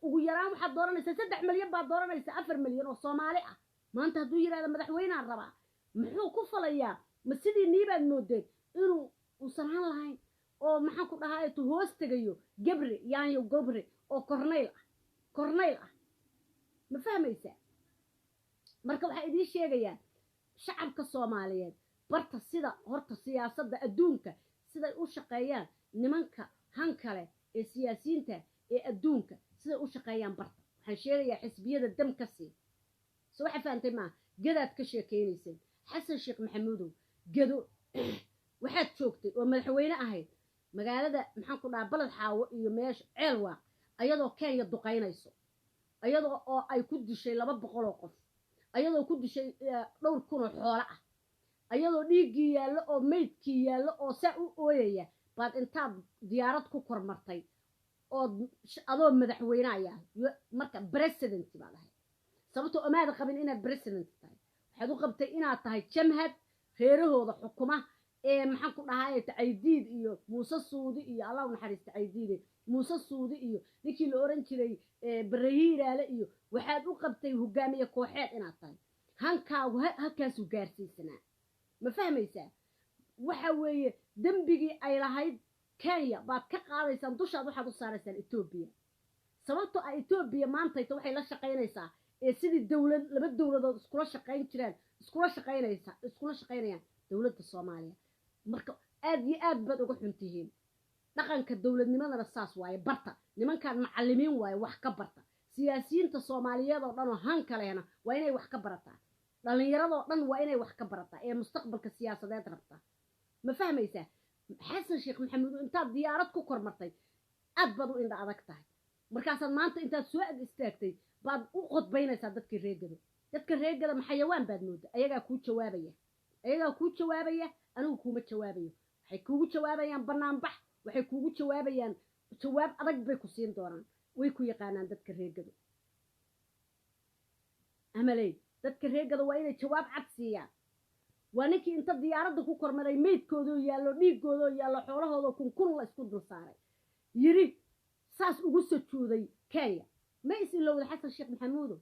[SPEAKER 1] ugu yaraan waxaad dooranaysaa 3 milyan baad dooranaysaa 4 milyan oo Soomaali ah maanta hadduu yiraahdo madaxweynaha rabaa muxuu ku falayaa ma sidii niibaad moodeen inuu uusan han lahayn oo maxaan ku dhahay hoos tagayo gabre yaanyo gabre oo korneyl ah ma fahmaysaa marka waxa idin sheegayaan shacabka Soomaaliyeed barta sida horta siyaasadda adduunka siday u shaqeeyaan nimanka han kale ee siyaasiyiinta ee adduunka siday u shaqeeyaan barta waxaan sheegayaa xisbiyada damkasi soo waxa faantay ma gadaad ka sheekeynaysan xasan sheekh maxamuudow gado waxaad joogtay oo madaxweyne ahayd magaalada maxaan ku dhahaa balad xaawo iyo meesha ceelwaaq ayadoo Kenya duqaynayso ayadoo oo ay ku dishay 200 oo qof ayadoo ku dishay dhowr kun oo xoolo ah ayadoo dhiigii yaalo oo meydkii yaalo oo saa u ooyaya baad intaad diyaarad ku kormartay oo adoo madaxweyne ayaa marka president baa lahayd sababtoo amaada qabin inaad president tahay waxaad u qabtay inaad tahay jamhad reerahooda xukuma maxaan ku dhahay tacaydiid iyo muuse suudi iyo allah u naxariista tacaydiid muuse suudi iyo ninkii la oran jiray barahiiraale iyo waxaad u qabtay hogaamiye kooxeed inaad tahay hankaagu halkaasuu gaarsiisanaa ma fahmaysaa waxa weeye dembigii ay lahayd kenya baad ka qaadaysaan dushaad waxaad u saaraysaan etoobiya sababtoo ah etoobiya maantayta waxay la shaqaynaysaa sidii dowlad laba dowladood iskula shaqaynayaan dowladda soomaaliya marka aad iyo aad baad uga xun tihiin dhaqanka dowladnimadana saas waaye barta nimankaan macallimiin waaye wax ka barta siyaasiyiinta soomaaliyeed oo dhan oo hanka lehna waa inay wax ka barataa dhallinyaradoo dhan waa inay wax ka barataa ee mustaqbalka siyaasadeed rabta ma fahmaysaa xasan sheekh maxamuud intaad diyaarad ku kormartay aad baad u indha adag tahay markaasaad maanta intaad soo ag istaagtay baad u qodbaynaysaa dadka reegada maxayawaan baad mooda ayagaa kuu jawaabaya anigu kuuma jawaabayo waxay kuugu jawaabayaan banaanbax waxay kuugu jawaabayaan jawaab adag bay ku siin doonaan way ku yaqaanaan dadka reegada amaley dadka reegada waa inay jawaab cad siiyaan waa ninkii inta diyaaradda ku kormaday meydkoodoo yaallo dhiiggoodoo yaallo xoolahoodoo kun la isku dul saaray yiri saas ugu sajuuday kenya ma is ilowda xasan sheekh maxamuudo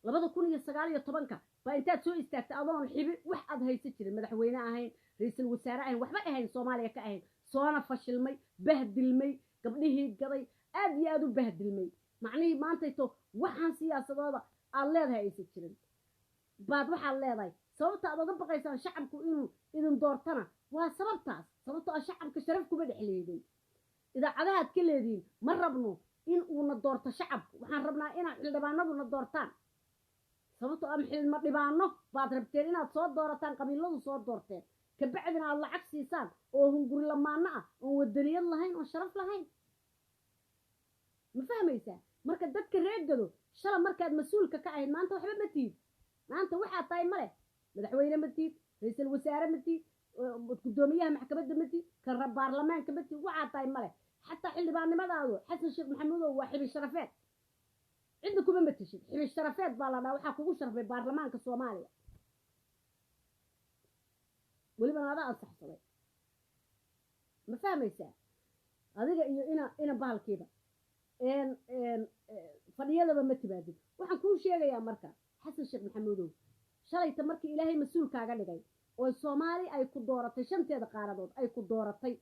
[SPEAKER 1] 2019 baa intaad soo istaagtay adoon xibi wax aad haysan jirin madaxweyne ahayn ra'iisul wasaare ahayn waxba ahayn Soomaaliya ka ahayn soona fashilmay bahdilmay gabdhihii gaday aad iyo aad u bahdilmay macnihii maanta ito waxaan siyaasadooda aad leedahay aysan jirin baad waxaad leedahay sababta aad uga baqaysaan shacabku inuu idin doortana waa sababtoo shacabka sharaf kuma dhexleeday idaacadaha aad ka leediin ma rabno in uu na doorto shacabku waxaan rabnaa inaan xildhibaanadu na doortaan sababtoo am xilma dhibaano baad rabteen inaad soo doorataan qabiiladu soo doorteen kabacdina aad lacag siisaan oo hunguri lamaano ah oo wadaniyad lahayn oo sharaf lahayn ma fahmaysaa marka dadka reegado shala markaad mas-uulka ka ahayd maanta waxba ma tiid maanta waxaad tahay male madaxweyne ma tiid ra'iisul wasaare ma tiid gudoomiyaha maxkamadda ma tiid kan baarlamaanka ma tiid waxaad tahay male xataa xildhibaannimadaadu xasan sheekh maxamuud waa xili sharafeed cidda kuma matashid xili sharafeed baa la dhahaa waxaa kugu sharfay baarlamaanka Soomaaliya waliba aada ansaxsaday ma fahmaysaa adiga iyo ina bahalkiiba fadhiyadaba ma timaadid waxaan kuu sheegayaa marka xasan sheekh maxamuudow shalayta markii ilaahay mas-uul kaaga dhigay oo Soomaali ay ku dooratay shanteeda qaaradood ay ku dooratay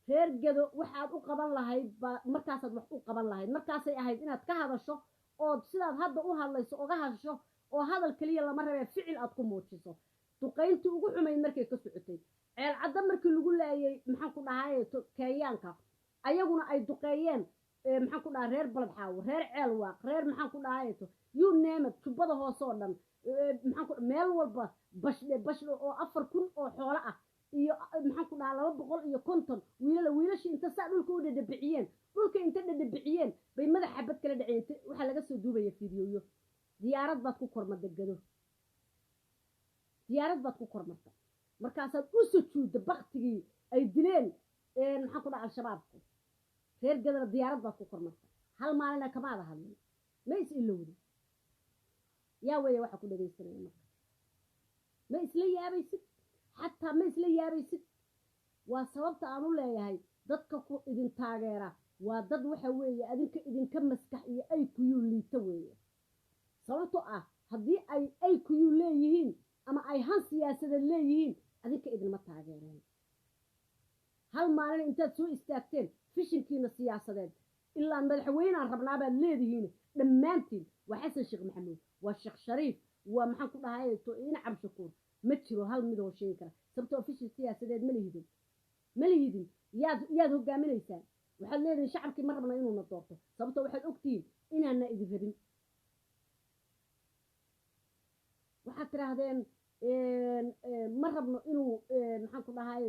[SPEAKER 1] reer gado waxaad u qaban lahayd markaasaad wax u qaban lahayd markaasay ahayd inaad ka hadasho oo sidaad hadda u hadlayso oga hadasho oo hadal kaliya lama rabee ficil aad ku muujiso duqayntii ugu xumayd markay ka socotay ceel cadda markii lagu laayay maxaan ku dhahay Kenyaanka ayaguna ay duqeeyeen maxaan ku dhahay reer balad xaawo reer ceel waaq reer maxaan ku dhahay you name it tubada hoos oo dhan maxaan ku meel walba bashde oo 4000 oo xoolo ah iyo maxaan ku dhahay 250 wiilashii inta saa dhulka u dhadhabiciyeen bay madax xabad kala dhaceen waxa laga soo duubaya fiidiyoyo diyaarad baad ku kormartay markaasaad u sujuudda baktigii ay dileen maxaan ku dhahay al-shabaabku reer gadana diyaarad baad ku kormartay hal maalina kamaada hadlin ma is ilowda yaa weeye waxa ku dhagaysanaya marka ma isla yaabaysid waa sababta aan u leeyahay dadka ku idin taageera waa dad waxa weeye idinka maskax iyo ay kuyuu liita weeye sababtoo ah haddii ay kuyuu leeyihiin ama ay han siyaasadeed leeyihiin adinka idinma taageereen hal maalin intaad soo istaagteen fishinkiina siyaasadeed ilaa madaxweynaan rabnaabaad leedihiin dhammaantiin waa xasan sheekh maxamuud waa sheekh shariif waa maxaan ku dhahay ina cabshakuur ma jiro hal mid oo sheegi kara sababtoo fishin siyaasadeed ma lihidin yaad hogaaminaysaan waxaad leedihiin shacabkii ma rabna inuuna doorto sababtoo waxaad ogtihiin inaana idin rabin waxaad tidhaahdeen ma rabno inuu maxaan ku dhahay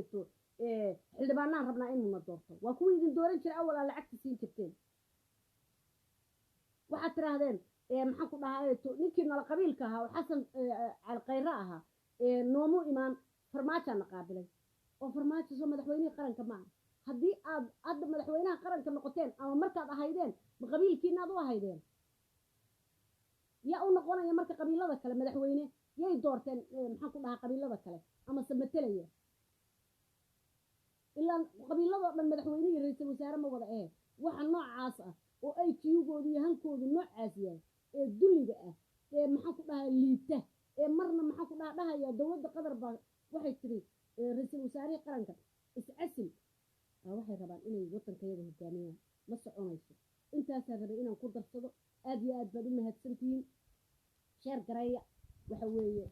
[SPEAKER 1] xildhibaanaan rabnaa inuuna doorto waa kuwii idin dooran jira awal aa lacagta siin jirteen waxaad tidhaahdeen maxaan ku dhahay ninkii nala qabiilka ahaa oo xasan calqayra ahaa noomu imaan farmaajaana qaabilay oo farmaajo soo madaxweynihii qaranka maaha haddii aad hadda madaxweynaha qaranka noqoteen ama markaad ahaydeen ma qabiilkiina aad u ahaydeen yaa u noqonaya marka qabiilada kale madaxweyne yay doorteen maxaan ku dhahaa qabiilada kale ama samatelaya ilaa qabiiladoo dhan madaxweyne iyo ra'iisul wasaare ma wada ahayn waxa noocaas ah oo ay kiyugooda iyo hankooda noocaas yahay ee dulliga ah ee maxaan ku dhahaa liita ee marna maxaan ku dhahaya dowladda qatar baa waxay tiri ra-iisul wasaarihii qaranka iscasil waxay rabaan inay waddankayaga hogaamiyaan ma soconayso intaasaa rabay inaan ku darsado aad iyo aad baad u mahadsantihiin sheer garaya waxa weeye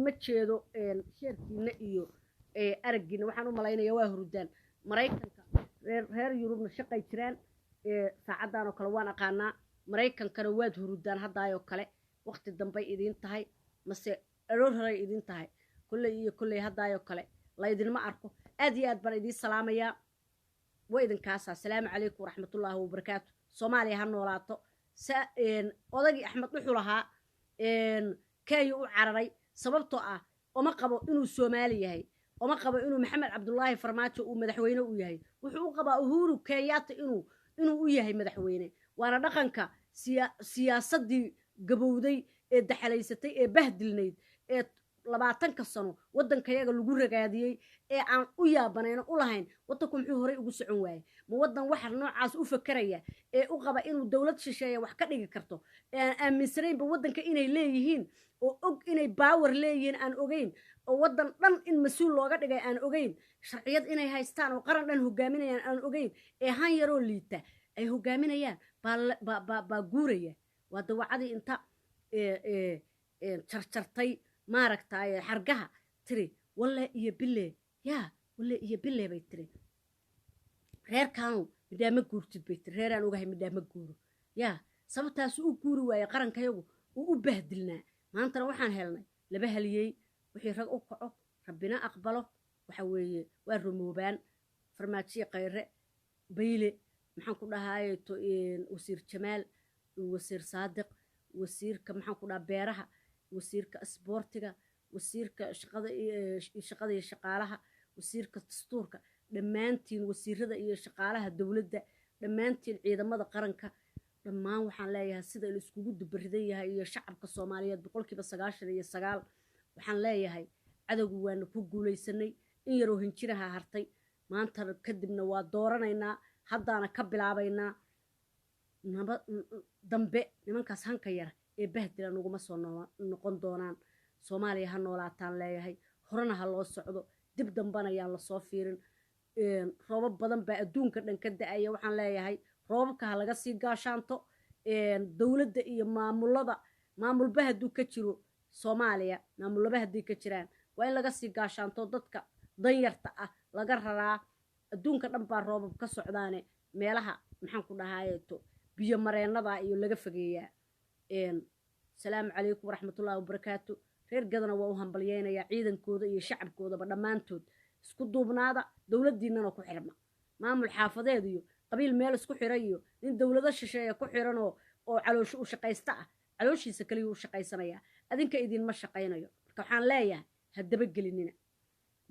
[SPEAKER 1] ma jeedo sheerkiina iyo araggiina waxaan u malaynaya waa hurdaan maraykanka reer yurubna shaqay jiraan saacaddan oo kale waan aqaanaa maraykankana waad hurdaan haddaayoo kale waqti dambay idiin tahay mase aroor horay idiin tahay kolley iyo kolley haddaayoo kale laydinma arko aad iyo aad baan idiin salaamayaa waa idinkaasaa asalaamu calaykum waraxmatullaahi wabarakaatu soomaaliya ha noolaato odagii axmed dhuxul ahaa kenya u cararay sababtoo ah oma qabo inuu soomaali yahay oma qabo inuu maxamed cabdullaahi farmaajo uu madaxweyne u yahay wuxuu u qabaa uhuru kenyatta inuu u yahay madaxweyne waana dhaqanka siyaasaddii gabowday ee daxalaysatay ee bahdilnayd ee 20 sano waddankayaga lagu ragaadiyey ee aan u yaabanayno u lahayn waddanku muxuu horay ugu socon waayay ma waddan waxa noocaas u fakaraya ee u qaba inuu dawlad shisheeye wax ka dhigi karto ee aan aaminsanaynba waddanka inay leeyihiin oo og inay baawar leeyihiin aan ogeyn oo waddan dhan in mas-uul looga dhigay aan ogeyn sharciyad inay haystaan oo qaran dhan hogaaminayaan aan ogeyn ee han yaroo liita ay hogaaminayaan baa guuraya waa dawacadii inta jarjartay maaragtay xargaha tiri walle iyo bille yaa walle iyo bille bay tiri reerkaanu midhaama guurtid bay tiri reeraan ogahay midhaama guuro yaa sababtaas u guuri waaye qarankayagu uu u bahdilnaa maantana waxaan helnay laba haliyey wixii rag u kaco rabbina aqbalo waxa weeye waa rumoobaan farmaajiye khayre bayle maxaan ku dhahaye wasiir jamaal wasiir saadiq wasiirka maxaan ku dhahaa beeraha wasiirka isboortiga wasiirka shaqada iyo shaqaalaha wasiirka dastuurka dhammaantiin wasiirada iyo shaqaalaha dowladda dhammaantiin ciidamada qaranka dhammaan waxaan leeyahay sida la iskugu dubaridan yahay iyo shacabka Soomaaliyeed 99% waxaan leeyahay cadawgu waana ku guuleysanay in yaroo hinjiraha hartay maanta kadibna waa dooranaynaa haddaana ka bilaabaynaa dambe nimankaas hanka yar ee bahdila naguma soo noqon doonaan Soomaaliya ha noolaataan leeyahay horena ha loo socdo dib dambana ayaan la soo fiirin roobab badan baa adduunka dhan ka da'aya waxaan leeyahay roobabka ha laga sii gaashaanto dawladda iyo maamulba hadduu ka jiro Soomaaliya maamulba haddii ka jiraan waa in laga sii gaashaanto dadka danyarta ah laga raraa adduunka dhan baa roobab ka socdaane meelaha maxaan ku dhahayeeto biyo mareennada iyo laga fageeyaa salaamu calaykum waraxmatullaahi wabarakaatu reer gadana waa u hambalyeynaya ciidankooda iyo shacabkoodaba dhammaantood isku duubnaada dawladdiinana ku xirma maamul xaafadeed iyo qabiil meel isku xiran iyo nin dawlado shisheeye ku xiran oo caloosho u shaqaysta ah calooshiisa kaliya u shaqaysanaya adinka idinma shaqaynayo marka waxaan leeyahay ha dabagelinina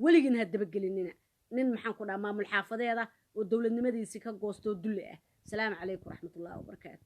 [SPEAKER 1] weligin ha dabagelinina nin maxaan ku dhahaa maamul xaafadeeda oo dawladnimadiisii ka goostoo dulle ah salaamu calaykum waraxmatullaahi wabarakaatu